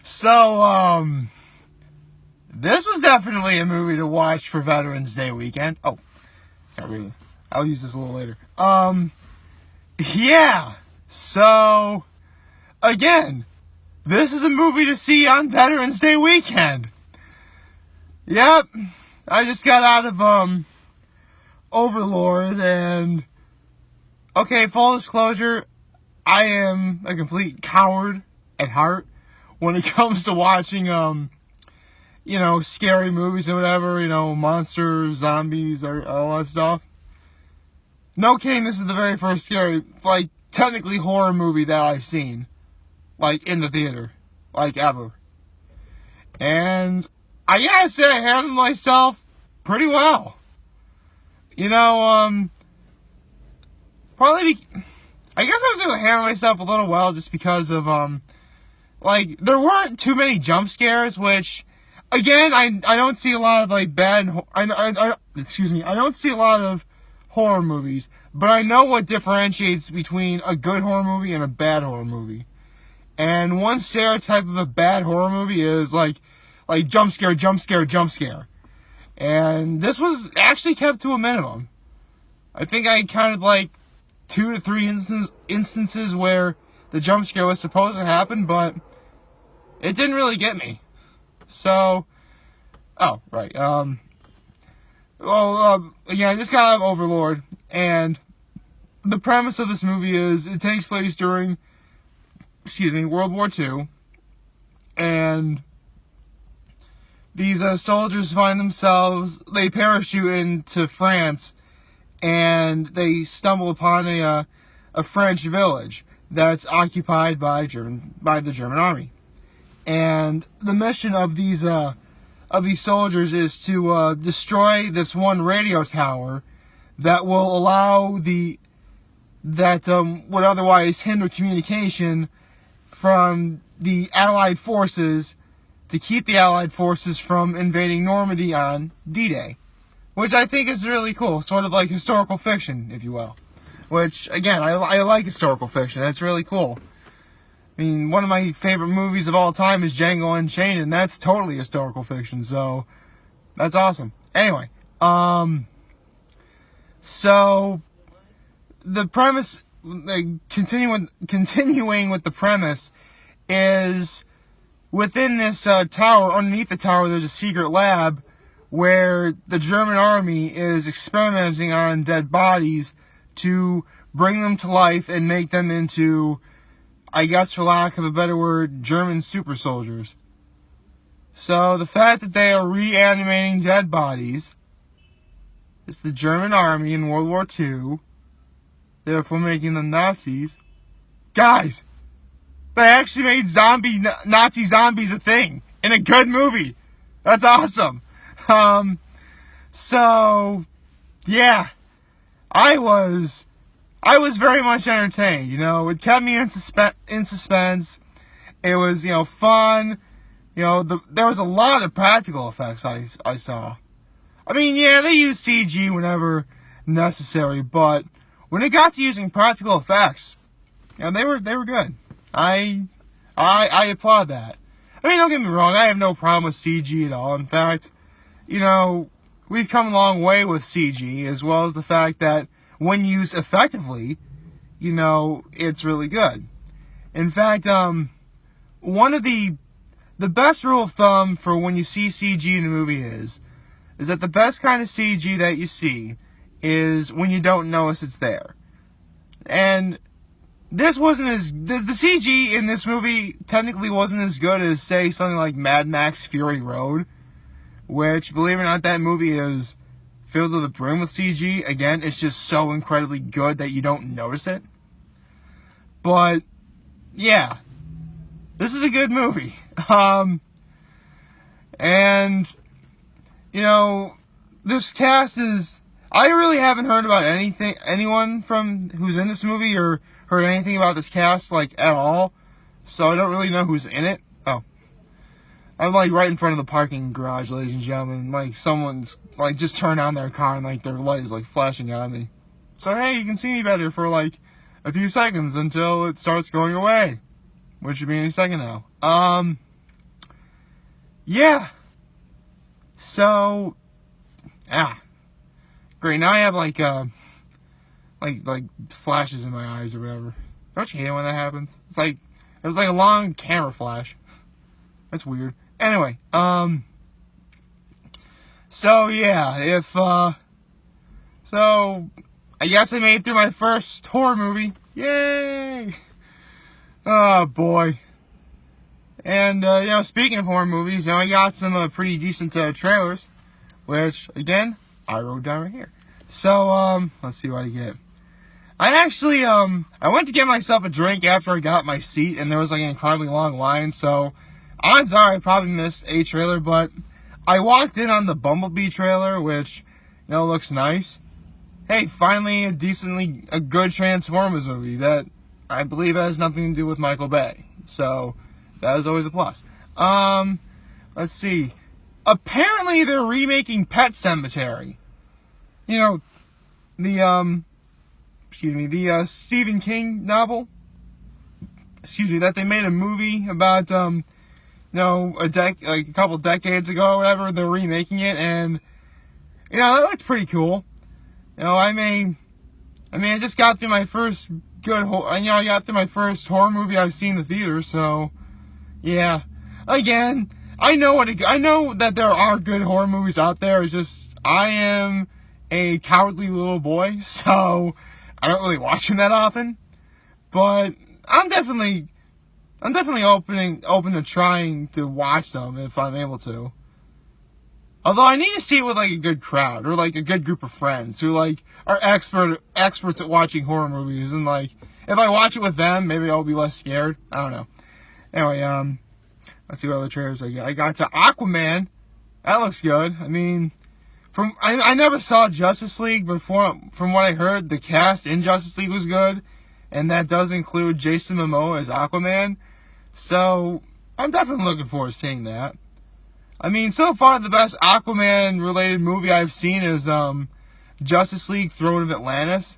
So, this was definitely a movie to watch for Veterans Day weekend. Oh, I'll use this a little later. Yeah. So, again, this is a movie to see on Veterans Day weekend. Yep. I just got out of, Overlord, and, okay, full disclosure, I am a complete coward at heart when it comes to watching, scary movies and whatever, monsters, zombies, all that stuff. No kidding, this is the very first scary, technically horror movie that I've seen, in the theater, ever. And I gotta say, I handled myself pretty well. Probably, I guess I was able to handle myself a little well just because of, there weren't too many jump scares, which, again, I don't see a lot of, I don't see a lot of horror movies, but I know what differentiates between a good horror movie and a bad horror movie. And one stereotype of a bad horror movie is, jump scare, jump scare, jump scare. And this was actually kept to a minimum. I think I counted, 2 to 3 instances where the jump scare was supposed to happen, but it didn't really get me. So, oh, right, again, I just got out of Overlord, and the premise of this movie is it takes place during, World War II, and these soldiers find themselves, they parachute into France, and they stumble upon a French village that's occupied by the German army. And the mission of these soldiers is to destroy this one radio tower that will allow would otherwise hinder communication from the Allied forces, to keep the Allied forces from invading Normandy on D-Day, which I think is really cool, sort of like historical fiction, if you will. Which, again, I like historical fiction. That's really cool. I mean, one of my favorite movies of all time is Django Unchained, and that's totally historical fiction, so that's awesome. Anyway, so the premise, continuing with the premise, is within this tower, underneath the tower, there's a secret lab where the German army is experimenting on dead bodies to bring them to life and make them into, I guess for lack of a better word, German super soldiers. So the fact that they are reanimating dead bodies, it's the German army in World War II, therefore making them Nazis. Guys, they actually made Nazi zombies a thing in a good movie. That's awesome. So yeah, I was very much entertained. It kept me in suspense. It was, fun. There was a lot of practical effects I saw. I mean, yeah, they use CG whenever necessary, but when it got to using practical effects, they were good. I applaud that. I mean, don't get me wrong, I have no problem with CG at all. In fact, we've come a long way with CG, as well as the fact that when used effectively, it's really good. In fact, one of the best rule of thumb for when you see CG in a movie is that the best kind of CG that you see is when you don't notice it's there. And this wasn't the CG in this movie technically wasn't as good as, say, something like Mad Max Fury Road, which, believe it or not, that movie is filled to the brim with CG. Again, it's just so incredibly good that you don't notice it. But, yeah, this is a good movie. And, this cast is, I really haven't heard about anyone from who's in this movie, or heard anything about this cast, at all. So I don't really know who's in it. Oh. I'm, right in front of the parking garage, ladies and gentlemen. Someone's, just turned on their car and, their light is, flashing at me. So, hey, you can see me better for, a few seconds until it starts going away. which should be any second now. Yeah. So, great. Now I have like flashes in my eyes or whatever. Don't you hate it when that happens? It was like a long camera flash. That's weird. Anyway, so yeah, so I guess I made it through my first horror movie. Yay! Oh boy. And speaking of horror movies, I got some pretty decent trailers, which again I wrote down right here. So let's see what I get. I actually I went to get myself a drink after I got my seat, and there was like an incredibly long line. So odds are I probably missed a trailer, but I walked in on the Bumblebee trailer, which looks nice. Hey, finally a good Transformers movie that I believe has nothing to do with Michael Bay. So that is always a plus. Let's see. Apparently they're remaking Pet Sematary. The Stephen King novel. That they made a movie about a couple decades ago or whatever. They're remaking it, and that looked pretty cool. I just got through my first I got through my first horror movie I've seen in the theater, so yeah. Again, I know that there are good horror movies out there. It's just I am a cowardly little boy, so I don't really watch them that often. But I'm definitely open to trying to watch them if I'm able to. Although I need to see it with like a good crowd or like a good group of friends who are experts at watching horror movies, and if I watch it with them, maybe I'll be less scared. I don't know. Anyway, let's see what other trailers I got. I got to Aquaman. That looks good. I never saw Justice League, but from what I heard, the cast in Justice League was good, and that does include Jason Momoa as Aquaman. So I'm definitely looking forward to seeing that. So far the best Aquaman-related movie I've seen is Justice League: Throne of Atlantis.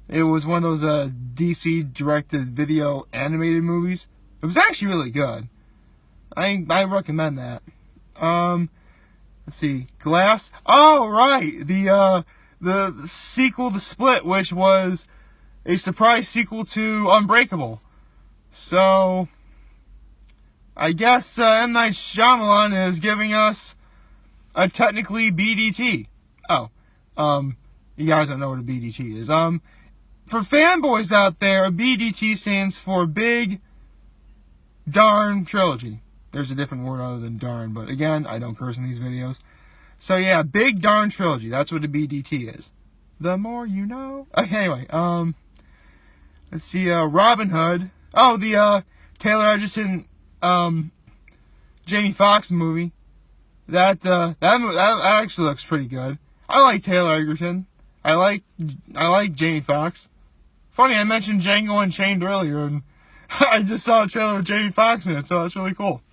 It was one of those DC direct-to-video animated movies. It was actually really good. I recommend that. Let's see, Glass. Oh, right, the sequel to Split, which was a surprise sequel to Unbreakable. So I guess M. Night Shyamalan is giving us a technically BDT. Oh, you guys don't know what a BDT is. For fanboys out there, a BDT stands for Big Darn Trilogy. There's a different word other than darn, but again, I don't curse in these videos. So yeah, Big Darn Trilogy. That's what a BDT is. The more you know. Okay, anyway, let's see, Robin Hood. Oh, the Taylor Edgerton, Jamie Foxx movie. That actually looks pretty good. I like Taylor Egerton. I like Jamie Foxx. Funny, I mentioned Django Unchained earlier, and I just saw a trailer with Jamie Foxx in it, so that's really cool.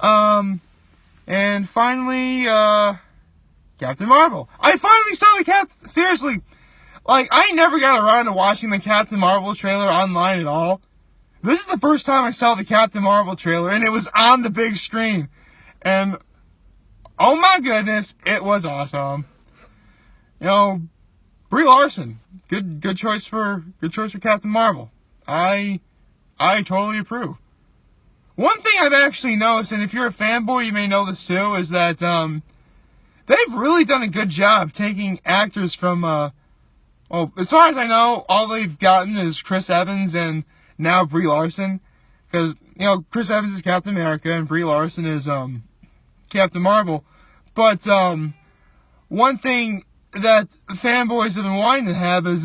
And finally, Captain Marvel. I finally saw the Captain. Seriously, I never got around to watching the Captain Marvel trailer online at all. This is the first time I saw the Captain Marvel trailer, and it was on the big screen. And oh my goodness, it was awesome. Brie Larson, good choice for Captain Marvel. I totally approve. One thing I've actually noticed, and if you're a fanboy, you may know this too, is that they've really done a good job taking actors from as far as I know, all they've gotten is Chris Evans and now Brie Larson, because Chris Evans is Captain America and Brie Larson is Captain Marvel. But one thing that fanboys have been wanting to have is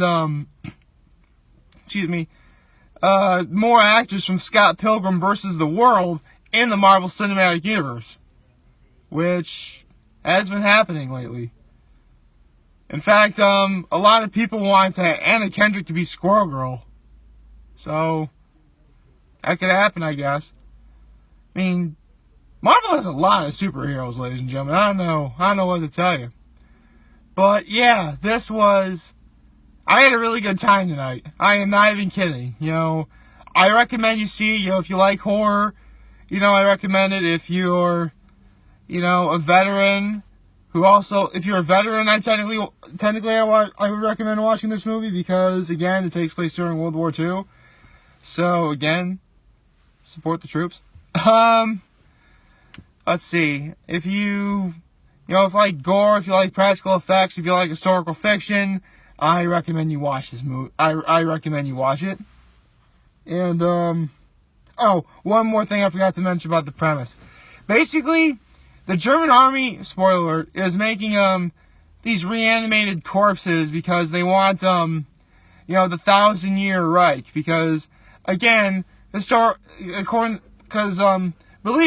more actors from Scott Pilgrim vs. the World in the Marvel Cinematic Universe, which has been happening lately. In fact, a lot of people want Anna Kendrick to be Squirrel Girl. So that could happen, I guess. Marvel has a lot of superheroes, ladies and gentlemen. I don't know what to tell you. But yeah, I had a really good time tonight. I am not even kidding. I recommend you see it. You know, if you like horror, you know, I recommend it. If you're, you know, a veteran who also, if you're a veteran, I technically I would recommend watching this movie because, again, it takes place during World War II. So, again, support the troops. Let's see. If you know, if you like gore, if you like practical effects, if you like historical fiction, I recommend you watch this movie. I recommend you watch it. And, oh, one more thing I forgot to mention about the premise. Basically, the German army, spoiler alert, is making, these reanimated corpses because they want, you know, the 1,000-year Reich. Because, again, believe it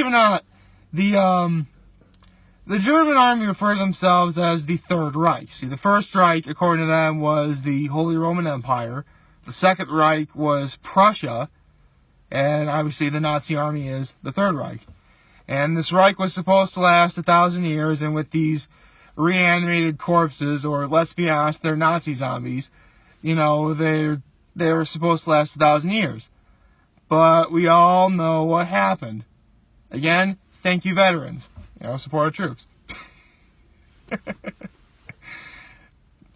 or not, the German army refer to themselves as the Third Reich. See, the First Reich, according to them, was the Holy Roman Empire. The Second Reich was Prussia. And obviously the Nazi army is the Third Reich. And this Reich was supposed to last 1,000 years, and with these reanimated corpses, or let's be honest, they're Nazi zombies, you know, they were supposed to last 1,000 years. But we all know what happened. Again, thank you, veterans. You know, support our troops.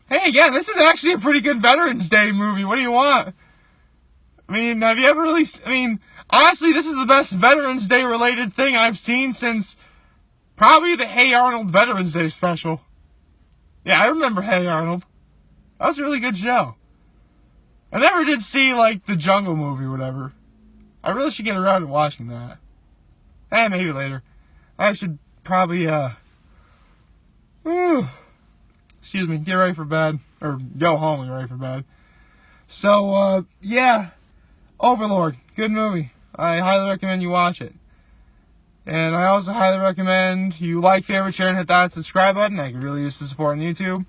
Hey, again, this is actually a pretty good Veterans Day movie. What do you want? I mean, have you ever really... I mean, honestly, this is the best Veterans Day related thing I've seen since probably the Hey Arnold Veterans Day special. Yeah, I remember Hey Arnold. That was a really good show. I never did see, like, the Jungle movie or whatever. I really should get around to watching that. Maybe later. I should probably, excuse me, get ready for bed. Or go home and get ready for bed. So, yeah. Overlord. Good movie. I highly recommend you watch it. And I also highly recommend you like, favorite, share, and hit that subscribe button. I could really use the support on YouTube.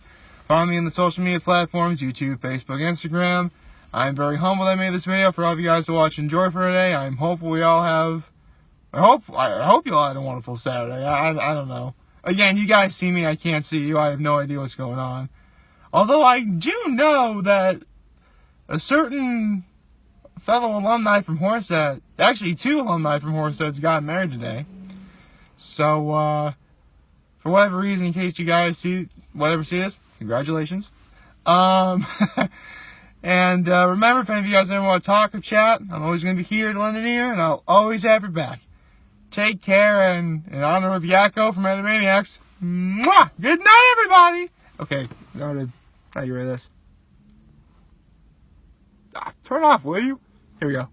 Follow me on the social media platforms, YouTube, Facebook, Instagram. I'm very humbled I made this video for all of you guys to watch and enjoy for today. I'm hopeful we all have... I hope you all had a wonderful Saturday. I don't know. Again, you guys see me, I can't see you. I have no idea what's going on. Although I do know that a certain fellow alumni from Horsehead, actually 2 alumni from Horsehead's got married today. So, for whatever reason, in case you guys see this, congratulations. And remember, if any of you guys ever want to talk or chat, I'm always going to be here to lend an ear, and I'll always have your back. Take care, and in honor of Yakko from Animaniacs, mwah! Good night, everybody! Okay, now you ready this? Turn off, will you? Here we go.